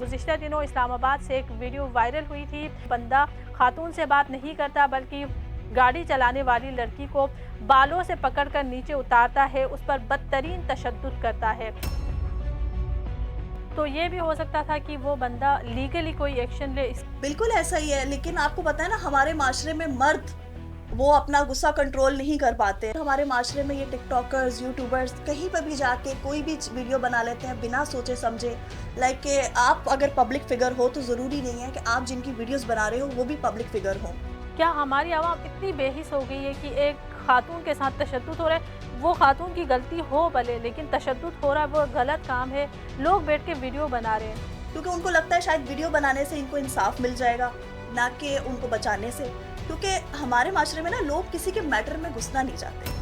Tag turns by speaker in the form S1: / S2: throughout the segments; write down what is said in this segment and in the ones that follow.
S1: गुज़िश्ता दिनों इस्लामाबाद से एक वीडियो वायरल हुई थी। बंदा खातून से बात नहीं करता बल्कि गाड़ी चलाने वाली लड़की को बालों से पकड़कर नीचे उतारता है, उस पर बदतरीन तशद्दुद करता है। तो ये भी हो सकता था कि वो बंदा लीगली कोई एक्शन ले।
S2: बिल्कुल ऐसा ही है, लेकिन आपको पता है ना, हमारे माशरे में मर्द वो अपना गुस्सा कंट्रोल नहीं कर पाते। हमारे माशरे में ये टिकटॉकर्स, यूट्यूबर्स कहीं पर भी जाके कोई भी वीडियो बना लेते हैं बिना सोचे समझे। लाइक कि आप अगर पब्लिक फिगर हो तो ज़रूरी नहीं है कि आप जिनकी वीडियोस बना रहे हो वो भी पब्लिक फिगर हो।
S1: क्या हमारी आवाम इतनी बेहिस हो गई है कि एक खातून के साथ तशद्दुद हो रहा है, वो खातून की गलती हो भले, लेकिन तशद्दुद हो रहा है, वो गलत काम है। लोग बैठ के वीडियो बना रहे हैं।
S2: क्योंकि उनको लगता है शायद वीडियो बनाने से इनको इंसाफ मिल जाएगा, ना कि उनको बचाने से। क्योंकि हमारे माशरे में ना लोग किसी के मैटर में घुसना नहीं चाहते।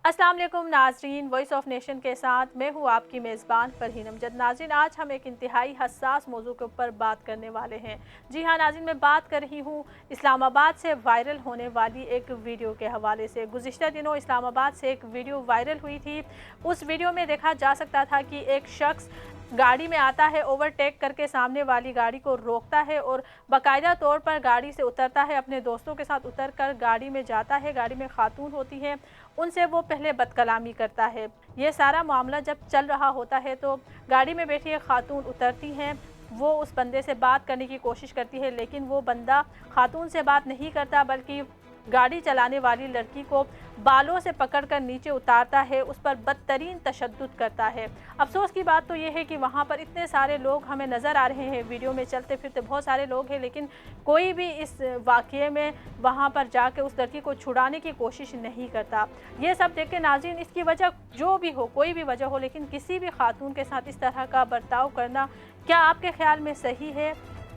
S1: अस्सलाम वालेकुम नाजरीन, वॉइस ऑफ नेशन के साथ मैं हूँ आपकी मेज़बान फरहीन अमजद। नाजरीन, आज हम एक इंतहाई हसास मौजू के ऊपर बात करने वाले हैं। जी हाँ नाजरीन, मैं बात कर रही हूँ इस्लामाबाद से वायरल होने वाली एक वीडियो के हवाले से। गुज़िश्ता दिनों इस्लामाबाद से एक वीडियो वायरल हुई थी। उस वीडियो में देखा जा सकता था कि एक शख्स गाड़ी में आता है, ओवरटेक करके सामने वाली गाड़ी को रोकता है और बाकायदा तौर पर गाड़ी से उतरता है, अपने दोस्तों के साथ उतर कर गाड़ी में जाता है। गाड़ी में खातून होती है, उनसे वो पहले बदकलामी करता है। ये सारा मामला जब चल रहा होता है तो गाड़ी में बैठी एक खातून उतरती हैं, वो उस बंदे से बात करने की कोशिश करती है, लेकिन वो बंदा खातून से बात नहीं करता बल्कि गाड़ी चलाने वाली लड़की को बालों से पकड़कर नीचे उतारता है, उस पर बदतरीन तशद्दुद करता है। अफसोस की बात तो ये है कि वहाँ पर इतने सारे लोग हमें नज़र आ रहे हैं, वीडियो में चलते फिरते बहुत सारे लोग हैं, लेकिन कोई भी इस वाक़ये में वहाँ पर जाके उस लड़की को छुड़ाने की कोशिश नहीं करता। ये सब देख के नाज़रीन, इसकी वजह जो भी हो, कोई भी वजह हो, लेकिन किसी भी खातून के साथ इस तरह का बर्ताव करना क्या आपके ख़्याल में सही है?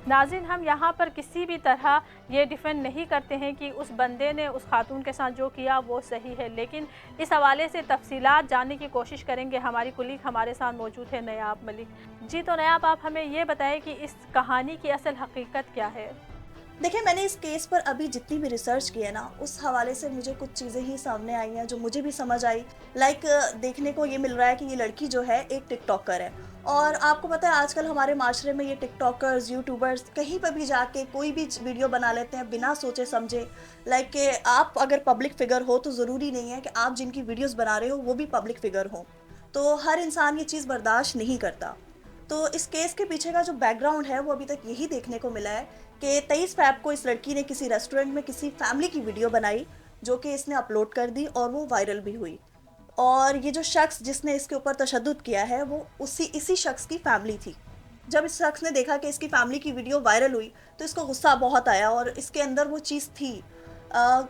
S1: नाज़रीन, हम यहाँ पर किसी भी तरह ये डिफेंड नहीं करते हैं कि उस बंदे ने उस खातून के साथ जो किया वो सही है, लेकिन इस हवाले से तफसीलात जानने की कोशिश करेंगे। हमारी कुलीग हमारे साथ मौजूद है नयाब मलिक जी। तो नयाब, आप हमें ये बताएं कि इस कहानी की असल हकीकत क्या है?
S2: देखिए, मैंने इस केस पर अभी जितनी भी रिसर्च की है ना, उस हवाले से मुझे कुछ चीज़ें ही सामने आई हैं जो मुझे भी समझ आई। लाइक देखने को ये मिल रहा है कि ये लड़की जो है एक टिकटॉकर है। और आपको पता है आजकल हमारे माशरे में ये टिकटॉकर्स, यूट्यूबर्स कहीं पर भी जाके कोई भी वीडियो बना लेते हैं बिना सोचे समझे। लाइक कि आप अगर पब्लिक फिगर हो तो ज़रूरी नहीं है कि आप जिनकी वीडियोस बना रहे हो वो भी पब्लिक फिगर हो। तो हर इंसान ये चीज़ बर्दाश्त नहीं करता। तो इस केस के पीछे का जो बैकग्राउंड है वो अभी तक यही देखने को मिला है कि 23 फ़ैब को इस लड़की ने किसी रेस्टोरेंट में किसी फैमिली की वीडियो बनाई, जो कि इसने अपलोड कर दी और वो वायरल भी हुई। और ये जो शख्स जिसने इसके ऊपर तशद्दुद किया है वो इसी शख्स की फैमिली थी। जब इस शख्स ने देखा कि इसकी फैमिली की वीडियो वायरल हुई तो इसको गुस्सा बहुत आया और इसके अंदर वो चीज़ थी।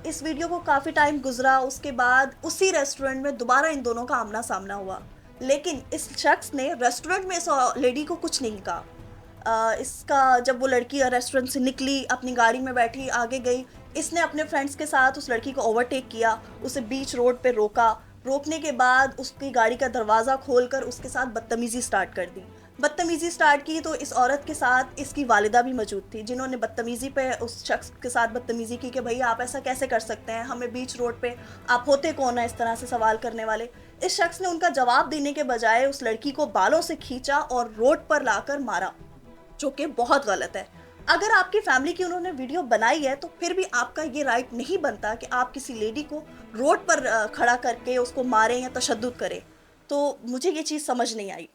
S2: इस वीडियो को काफ़ी टाइम गुजरा, उसके बाद उसी रेस्टोरेंट में दोबारा इन दोनों का आमना सामना हुआ। लेकिन इस शख्स ने रेस्टोरेंट में इस लेडी को कुछ नहीं कहा। इसका जब वो लड़की रेस्टोरेंट से निकली, अपनी गाड़ी में बैठी आगे गई, इसने अपने फ्रेंड्स के साथ उस लड़की को ओवरटेक किया, उसे बीच रोड पे रोका। रोकने के बाद उसकी गाड़ी का दरवाज़ा खोलकर उसके साथ बदतमीज़ी स्टार्ट कर दी। बदतमीज़ी स्टार्ट की तो इस औरत के साथ इसकी वालिदा भी मौजूद थी, जिन्होंने बदतमीज़ी पे उस शख्स के साथ बदतमीज़ी की कि भई आप ऐसा कैसे कर सकते हैं, हमें बीच रोड पे, आप होते कौन है इस तरह से सवाल करने वाले। इस शख्स ने उनका जवाब देने के बजाय उस लड़की को बालों से खींचा और रोड पर लाकर मारा, जो कि बहुत गलत है। अगर आपकी फैमिली की उन्होंने वीडियो बनाई है तो फिर भी आपका ये राइट नहीं बनता कि आप किसी लेडी को रोड पर खड़ा करके उसको मारें या तशद्दुद करें। तो मुझे ये चीज़ समझ नहीं आई।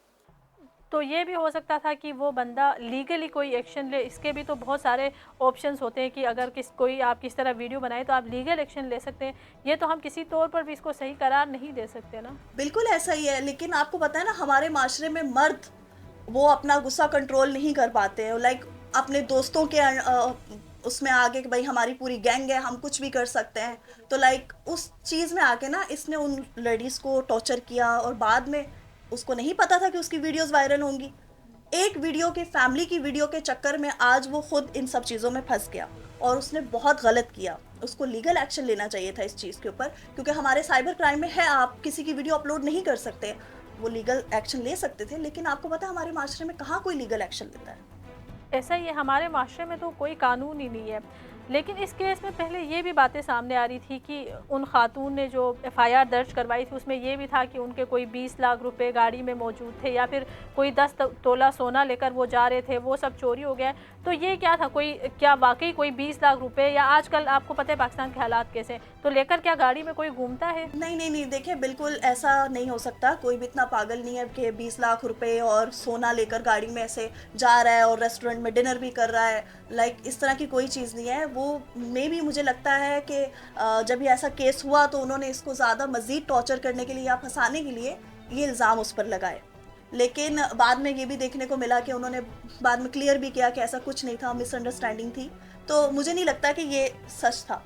S1: तो ये भी हो सकता था कि वो बंदा लीगली कोई एक्शन ले। इसके भी तो बहुत सारे ऑप्शंस होते हैं कि अगर कोई आप किस तरह वीडियो बनाए तो आप लीगल एक्शन ले सकते हैं। ये तो हम किसी तौर पर भी इसको सही करार नहीं दे सकते ना।
S2: बिल्कुल ऐसा ही है, लेकिन आपको पता है ना, हमारे माशरे में मर्द वो अपना गुस्सा कंट्रोल नहीं कर पाते हैं। लाइक अपने दोस्तों के उसमें आगे कि भाई हमारी पूरी गैंग है, हम कुछ भी कर सकते हैं। तो लाइक उस चीज़ में आके ना इसने उन लेडीज़ को टॉर्चर किया और बाद में उसको नहीं पता था कि उसकी वीडियोस वायरल होंगी। एक वीडियो के फैमिली की वीडियो के चक्कर में आज वो खुद इन सब चीज़ों में फंस गया और उसने बहुत गलत किया। उसको लीगल एक्शन लेना चाहिए था इस चीज़ के ऊपर, क्योंकि हमारे साइबर क्राइम में है आप किसी की वीडियो अपलोड नहीं कर सकते। वो लीगल एक्शन ले सकते थे, लेकिन आपको पता है हमारे माशरे में कहाँ कोई लीगल एक्शन लेता है।
S1: ऐसा ही है, हमारे माशरे में तो कोई कानून ही नहीं है। लेकिन इस केस में पहले ये भी बातें सामने आ रही थी कि उन खातून ने जो एफआईआर दर्ज करवाई थी उसमें ये भी था कि उनके कोई 20 लाख रुपए गाड़ी में मौजूद थे, या फिर कोई 10 तोला सोना लेकर वो जा रहे थे, वो सब चोरी हो गया है। तो ये क्या था, कोई क्या वाकई कोई 20 लाख रुपए, या आजकल आपको पता है पाकिस्तान के हालात कैसे हैं, तो लेकर क्या गाड़ी में कोई घूमता है?
S2: नहीं नहीं नहीं, देखिए बिल्कुल ऐसा नहीं हो सकता। कोई भी इतना पागल नहीं है कि 20 लाख रुपए और सोना लेकर गाड़ी में ऐसे जा रहा है और रेस्टोरेंट में डिनर भी कर रहा है। लाइक इस तरह की कोई चीज़ नहीं है। वो मे भी मुझे लगता है कि जब ये ऐसा केस हुआ तो उन्होंने इसको ज़्यादा मज़ीद टॉर्चर करने के लिए या फंसाने के लिए ये इल्ज़ाम उस पर लगाए। लेकिन बाद में ये भी देखने को मिला कि उन्होंने बाद में क्लियर भी किया कि ऐसा कुछ नहीं था, मिसअंडरस्टैंडिंग थी। तो मुझे नहीं लगता कि ये सच था।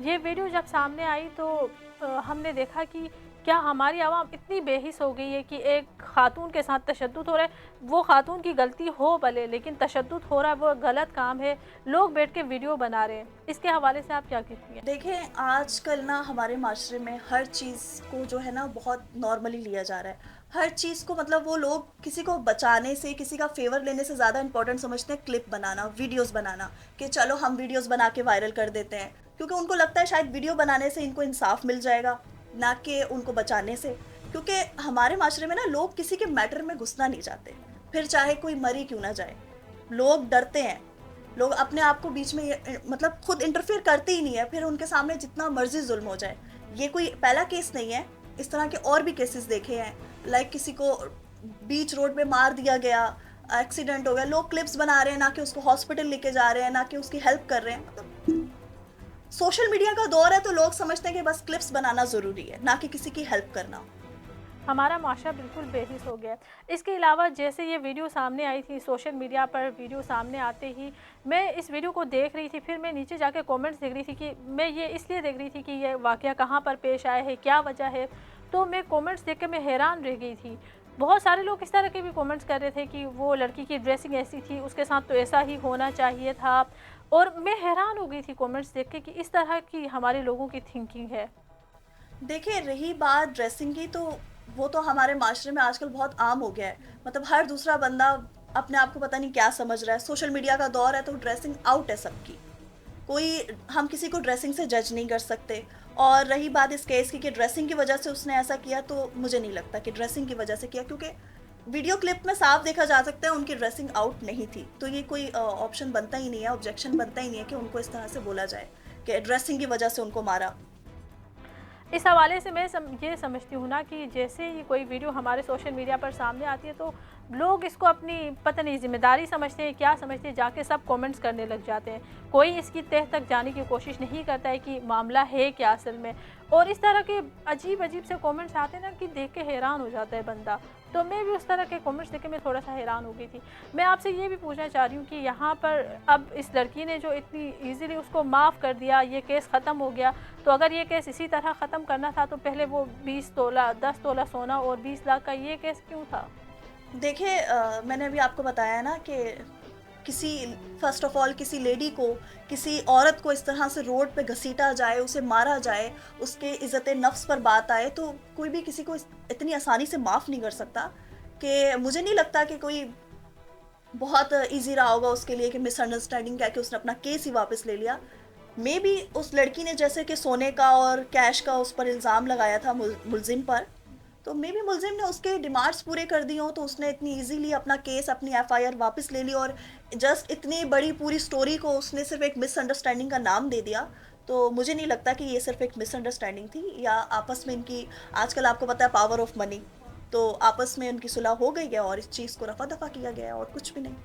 S1: ये वीडियो जब सामने आई तो हमने देखा कि क्या हमारी आवाम इतनी बेहिस हो गई है कि एक खातून के साथ तशद्दुद हो रहा है। वो खातून की गलती हो भले, लेकिन तशद्दुद हो रहा है, वो गलत काम है। लोग बैठ के वीडियो बना रहे हैं। इसके हवाले से आप क्या कहती हैं?
S2: देखिए आजकल ना हमारे माशरे में हर चीज़ को जो है ना बहुत नॉर्मली लिया जा रहा है। हर चीज़ को मतलब वो लोग किसी को बचाने से, किसी का फेवर लेने से ज़्यादा इंपॉर्टेंट समझते हैं क्लिप बनाना, वीडियोस बनाना, कि चलो हम वीडियोस बना के वायरल कर देते हैं। क्योंकि उनको लगता है शायद वीडियो बनाने से इनको इंसाफ मिल जाएगा, ना कि उनको बचाने से। क्योंकि हमारे माशरे में ना लोग किसी के मैटर में घुसना नहीं चाहते, फिर चाहे कोई मरी क्यों ना जाए। लोग डरते हैं, लोग अपने आप को बीच में मतलब खुद इंटरफेयर करते ही नहीं है, फिर उनके सामने जितना मर्जी जुल्म हो जाए। ये कोई पहला केस नहीं है, इस तरह के और भी केसेस देखे हैं। लाइक किसी को बीच रोड पे मार दिया गया, एक्सीडेंट हो गया, लोग क्लिप्स बना रहे हैं, ना कि उसको हॉस्पिटल लेके जा रहे हैं, ना कि उसकी हेल्प कर रहे हैं। मतलब सोशल मीडिया का दौर है तो लोग समझते हैं कि बस क्लिप्स बनाना ज़रूरी है, ना कि किसी की हेल्प करना।
S1: हमारा माशरा बिल्कुल बेहिस हो गया है। इसके अलावा जैसे ये वीडियो सामने आई थी, सोशल मीडिया पर वीडियो सामने आते ही मैं इस वीडियो को देख रही थी, फिर मैं नीचे जाके कमेंट्स देख रही थी कि मैं ये इसलिए देख रही थी कि ये वाक़या कहाँ पर पेश आया है, क्या वजह है। तो मैं कमेंट्स देख के मैं हैरान रह गई थी। बहुत सारे लोग इस तरह के भी कमेंट्स कर रहे थे कि वो लड़की की ड्रेसिंग ऐसी थी, उसके साथ तो ऐसा ही होना चाहिए था। और मैं हैरान हो गई थी कमेंट्स देख के कि इस तरह की हमारे लोगों की थिंकिंग है।
S2: देखिए रही बात ड्रेसिंग की, तो वो तो हमारे माशरे में आजकल बहुत आम हो गया है। मतलब हर दूसरा बंदा अपने आप को पता नहीं क्या समझ रहा है। सोशल मीडिया का दौर है तो ड्रेसिंग आउट है सबकी। कोई हम किसी को ड्रेसिंग से जज नहीं कर सकते। और रही बात इस केस की कि ड्रेसिंग की वजह से उसने ऐसा किया, तो मुझे नहीं लगता कि ड्रेसिंग की वजह से किया, क्योंकि वीडियो क्लिप में साफ देखा जा सकता है उनकी ड्रेसिंग आउट नहीं थी। तो ये कोई ऑप्शन बनता ही नहीं है, ऑब्जेक्शन बनता ही नहीं है कि उनको इस तरह से बोला जाए कि ड्रेसिंग की वजह से उनको मारा।
S1: इस हवाले से मैं ये समझती हूँ ना कि जैसे ही कोई वीडियो हमारे सोशल मीडिया पर सामने आती है तो लोग इसको अपनी पता नहीं जिम्मेदारी समझते हैं, क्या समझते हैं, जाके सब कमेंट्स करने लग जाते हैं। कोई इसकी तह तक जाने की कोशिश नहीं करता है कि मामला है क्या असल में। और इस तरह के अजीब अजीब से कमेंट्स आते हैं ना कि देख के हैरान हो जाता है बंदा। तो मैं भी उस तरह के कमेंट्स देख के मैं थोड़ा सा हैरान हो गई थी। मैं आपसे ये भी पूछना चाह रही हूँ कि यहाँ पर अब इस लड़की ने जो इतनी ईजीली उसको माफ़ कर दिया, ये केस ख़त्म हो गया, तो अगर ये केस इसी तरह ख़त्म करना था तो पहले वो 20 तोला 10 तोला सोना और 20 लाख का ये केस क्यों था?
S2: देखिए मैंने अभी आपको बताया ना कि किसी फर्स्ट ऑफ ऑल किसी लेडी को, किसी औरत को इस तरह से रोड पे घसीटा जाए, उसे मारा जाए, उसके इज़्ज़त नफ्स पर बात आए, तो कोई भी किसी को इतनी आसानी से माफ़ नहीं कर सकता। कि मुझे नहीं लगता कि कोई बहुत इजी रहा होगा उसके लिए कि मिसअंडरस्टैंडिंग कह के उसने अपना केस ही वापस ले लिया। मे बी उस लड़की ने जैसे कि सोने का और कैश का उस पर इल्ज़ाम लगाया था मुलजिम पर, तो मे बी मुलजिम ने उसके डिमांड्स पूरे कर दी हों, तो उसने इतनी इजीली अपना केस, अपनी एफआईआर वापस ले ली और जस्ट इतनी बड़ी पूरी स्टोरी को उसने सिर्फ एक मिसअंडरस्टैंडिंग का नाम दे दिया। तो मुझे नहीं लगता कि ये सिर्फ एक मिसअंडरस्टैंडिंग थी या आपस में इनकी, आजकल आपको पता है पावर ऑफ मनी, तो आपस में उनकी सुलह हो गई है और इस चीज़ को रफा दफा किया गया है और कुछ भी नहीं।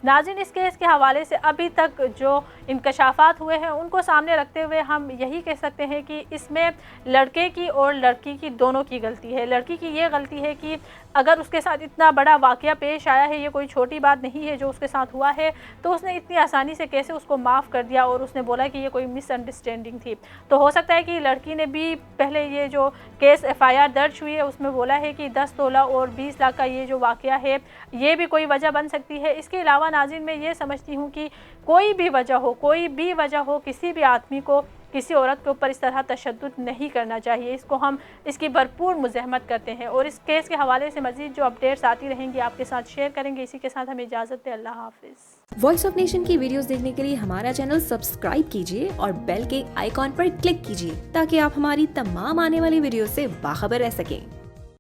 S1: नाज़रीन, इस केस के हवाले से अभी तक जो इंकशाफात हुए हैं उनको सामने रखते हुए हम यही कह सकते हैं कि इसमें लड़के की और लड़की की दोनों की गलती है। लड़की की ये गलती है कि अगर उसके साथ इतना बड़ा वाक़या पेश आया है, ये कोई छोटी बात नहीं है जो उसके साथ हुआ है, तो उसने इतनी आसानी से कैसे उसको माफ़ कर दिया और उसने बोला कि ये कोई मिसअंडरस्टैंडिंग थी। तो हो सकता है कि लड़की ने भी पहले ये जो केस एफआईआर दर्ज हुई है उसमें बोला है कि 10 तोला और 20 लाख का ये जो वाक़या है ये भी कोई वजह बन सकती है। इसके अलावा नाज़रीन मैं ये समझती हूँ कि कोई भी वजह हो, किसी भी आदमी को किसी औरत के ऊपर इस तरह तशद्दुद नहीं करना चाहिए। इसकी भरपूर मुज़ाहमत करते हैं और इस केस के हवाले से मज़ीद जो अपडेट्स आती रहेंगी आपके साथ शेयर करेंगे। इसी के साथ हमें इजाज़त दें। अल्लाह हाफिज़।
S3: वॉइस ऑफ नेशन की वीडियोस देखने के लिए हमारा चैनल सब्सक्राइब कीजिए और बेल के आइकॉन पर क्लिक कीजिए ताकि आप हमारी तमाम आने वाली वीडियो से बाखबर रह सकें।